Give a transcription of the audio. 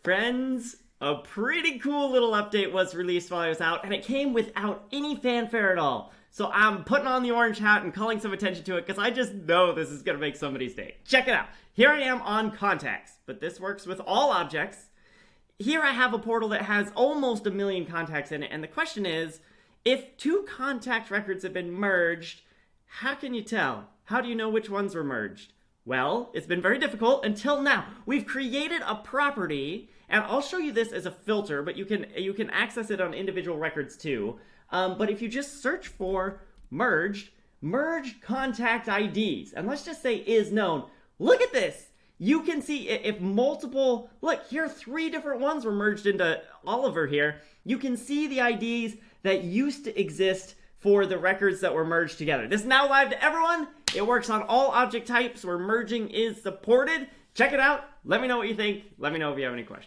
Friends, a pretty cool little update was released while I was out, and it came without any fanfare at all. So I'm putting on the orange hat and calling some attention to it because I just know this is going to make somebody's day. Check it out. Here I am on contacts, but this works with all objects. Here I have a portal that has almost 1 million contacts in it, and the question is, if 2 contact records have been merged, how can you tell? How do you know which ones were merged? Well, it's been very difficult until now. We've created a property, and I'll show you this as a filter, but you can access it on individual records too. But if you just search for merged contact IDs, and let's just say is known, look at this. You can see if multiple, look, here 3 different ones were merged into Oliver here. You can see the IDs that used to exist for the records that were merged together. This is now live to everyone. It works on all object types where merging is supported. Check it out. Let me know what you think. Let me know if you have any questions.